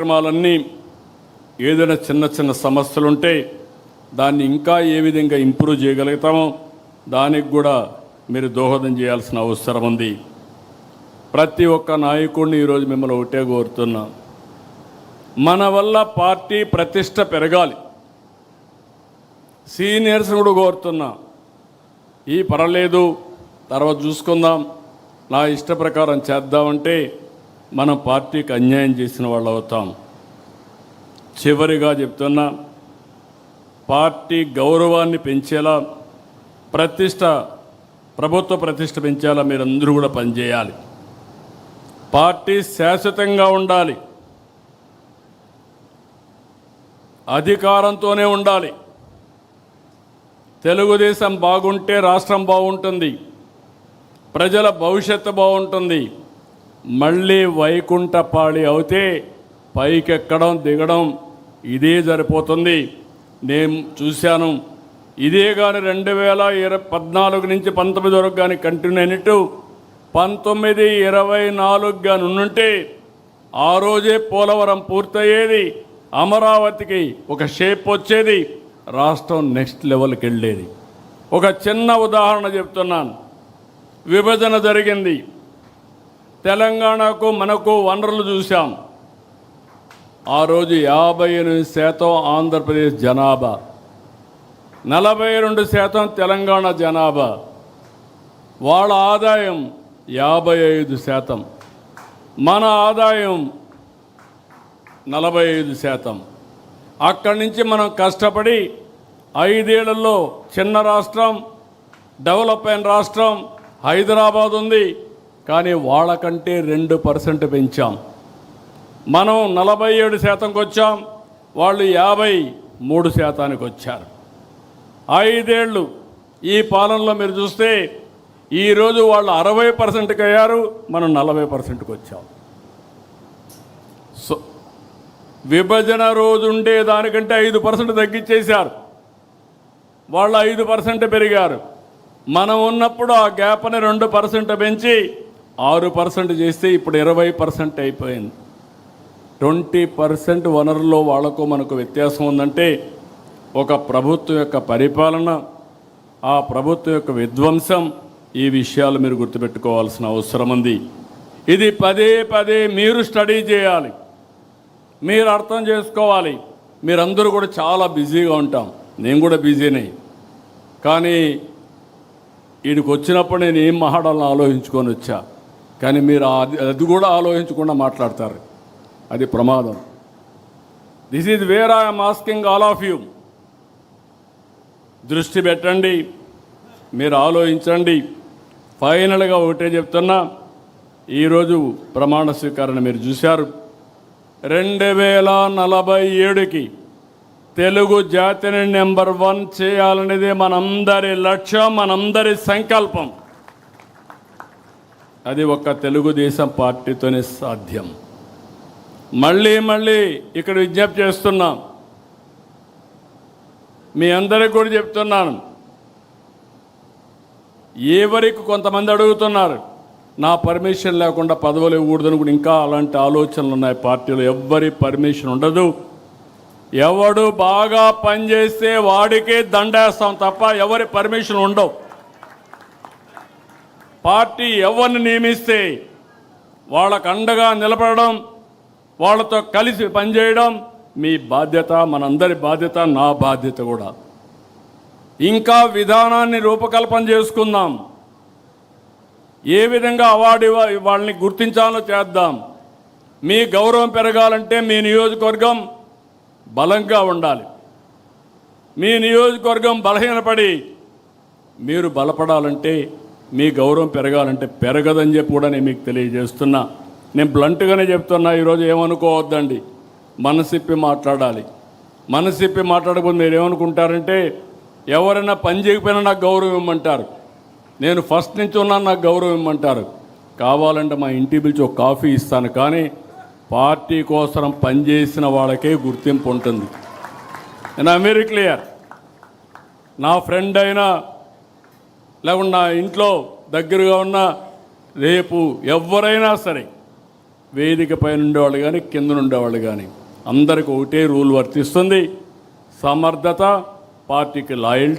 కార్యక్రమాలన్నీ ఏదైనా చిన్న చిన్న సమస్యలుంటే దాన్ని ఇంకా ఏ విధంగా ఇంప్రూవ్ చేయగలుగుతామో దానికి కూడా మీరు దోహదం చేయాల్సిన అవసరం ఉంది. ప్రతి ఒక్క నాయకుడిని ఈరోజు మిమ్మల్ని ఒకటే కోరుతున్నా, మన వల్ల పార్టీ ప్రతిష్ట పెరగాలి. సీనియర్స్ కూడా కోరుతున్నా, ఈ పర్వాలేదు తర్వాత చూసుకుందాం, నా ఇష్ట ప్రకారం చేద్దామంటే మనం పార్టీకి అన్యాయం చేసిన వాళ్ళు అవుతాం. చివరిగా చెప్తున్నా, పార్టీ గౌరవాన్ని పెంచేలా ప్రభుత్వ ప్రతిష్ట పెంచేలా మీరందరూ కూడా పనిచేయాలి. పార్టీ శాశ్వతంగా ఉండాలి, అధికారంతోనే ఉండాలి. తెలుగుదేశం బాగుంటే రాష్ట్రం బాగుంటుంది, ప్రజల భవిష్యత్తు బాగుంటుంది. మళ్ళీ వైకుంఠపాళి అవుతే పైకెక్కడం దిగడం ఇదే సరిపోతుంది. నేను చూశాను, ఇదే కానీ 2014 నుంచి 19 వరకు కానీ కంటిన్యూ అయినట్టు 19, 24 కానీ ఉంటే ఆ రోజే పోలవరం పూర్తయ్యేది, అమరావతికి ఒక షేప్ వచ్చేది, రాష్ట్రం నెక్స్ట్ లెవెల్కి వెళ్ళేది. ఒక చిన్న ఉదాహరణ చెప్తున్నాను. విభజన జరిగింది, తెలంగాణకు మనకు వనరులు చూసాం. ఆ రోజు 58% ఆంధ్రప్రదేశ్ జనాభా, 42% తెలంగాణ జనాభా. వాళ్ళ ఆదాయం 55%, మన ఆదాయం 45%. అక్కడి నుంచి మనం కష్టపడి 5 ఏళ్లలో చిన్న రాష్ట్రం, డెవలప్ అయిన రాష్ట్రం హైదరాబాద్ ఉంది, కానీ వాళ్ళకంటే 2% పెంచాం. మనం 47%కి వచ్చాం, వాళ్ళు 53%కి వచ్చారు. 5 ఏళ్ళు ఈ పాలనలో మీరు చూస్తే ఈరోజు వాళ్ళు 60%కి అయ్యారు, మనం 40%కి వచ్చాం. సో విభజన రోజు ఉండే దానికంటే 5% తగ్గించేశారు, వాళ్ళు 5% పెరిగారు. మనం ఉన్నప్పుడు ఆ గ్యాప్ని 2% పెంచి 6% చేస్తే ఇప్పుడు 20% అయిపోయింది. 20% వనరుల్లో వాళ్లకు మనకు వ్యత్యాసం ఉందంటే ఒక ప్రభుత్వం యొక్క పరిపాలన, ఆ ప్రభుత్వం యొక్క విధ్వంసం, ఈ విషయాలు మీరు గుర్తుపెట్టుకోవాల్సిన అవసరం ఉంది. ఇది పదే పదే మీరు స్టడీ చేయాలి, మీరు అర్థం చేసుకోవాలి. మీరందరూ కూడా చాలా బిజీగా ఉంటాం, నేను కూడా బిజీనే. కానీ వీడికి వచ్చినప్పుడు నేను ఏం మాట్లాడాలని ఆలోచించుకొని వచ్చా, కానీ మీరు అది కూడా ఆలోచించకుండా మాట్లాడతారు, అది ప్రమాదం. This is where I'm asking all of you. దృష్టి పెట్టండి, మీరు ఆలోచించండి. ఫైనల్గా ఒకటే చెప్తున్నా, ఈరోజు ప్రమాణ స్వీకరణ మీరు చూశారు. 2047కి తెలుగు జాతిని నెంబర్ 1 చేయాలనేది మనందరి లక్ష్యం, మనందరి సంకల్పం. అది ఒక్క తెలుగుదేశం పార్టీతోనే సాధ్యం. మళ్ళీ ఇక్కడ విజ్ఞప్తి చేస్తున్నాం, మీ అందరికీ కూడా చెప్తున్నాను. ఎవరికి కొంతమంది అడుగుతున్నారు, నా పర్మిషన్ లేకుండా పదవులు ఇవ్వకూడదని కూడా ఇంకా అలాంటి ఆలోచనలు ఉన్నాయి పార్టీలో. ఎవ్వరి పర్మిషన్ ఉండదు. ఎవడు బాగా పనిచేస్తే వాడికే దండేస్తాం తప్ప ఎవరి పర్మిషన్ ఉండవు. పార్టీ ఎవరిని నియమిస్తే వాళ్ళకు అండగా నిలబడడం, వాళ్ళతో కలిసి పనిచేయడం మీ బాధ్యత, మనందరి బాధ్యత, నా బాధ్యత కూడా. ఇంకా విధానాన్ని రూపకల్పన చేసుకుందాం, ఏ విధంగా అవార్డు వాళ్ళని గుర్తించాలో చేద్దాం. మీ గౌరవం పెరగాలంటే మీ నియోజకవర్గం బలంగా ఉండాలి. మీ నియోజకవర్గం బలహీనపడి మీరు బలపడాలంటే, మీ గౌరవం పెరగాలంటే పెరగదని చెప్పి కూడా నేను మీకు తెలియజేస్తున్నా. నేను బ్లంట్గానే చెప్తున్నా, ఈరోజు ఏమనుకోవద్దండి, మనసిప్పి మాట్లాడాలి. మనసిప్పి మాట్లాడకపోతే మీరు ఏమనుకుంటారంటే, ఎవరైనా పని చేయకపోయినా నాకు గౌరవం ఇవ్వమంటారు, నేను ఫస్ట్ నుంచి ఉన్నాను నాకు గౌరవం ఇవ్వమంటారు. కావాలంటే మా ఇంటికి పిలిచి ఒక కాఫీ ఇస్తాను, కానీ పార్టీ కోసం పనిచేసిన వాళ్ళకే గుర్తింపు ఉంటుంది. నేను వెరీ క్లియర్. నా ఫ్రెండ్ అయినా లేకుండా నా ఇంట్లో దగ్గరగా ఉన్న రేపు ఎవరైనా సరే వేదిక పైన ఉండేవాళ్ళు కానీ కింద ఉండేవాళ్ళు కానీ అందరికీ ఒకటే రూల్ వర్తిస్తుంది. సమర్థత, పార్టీకి లాయల్టీ.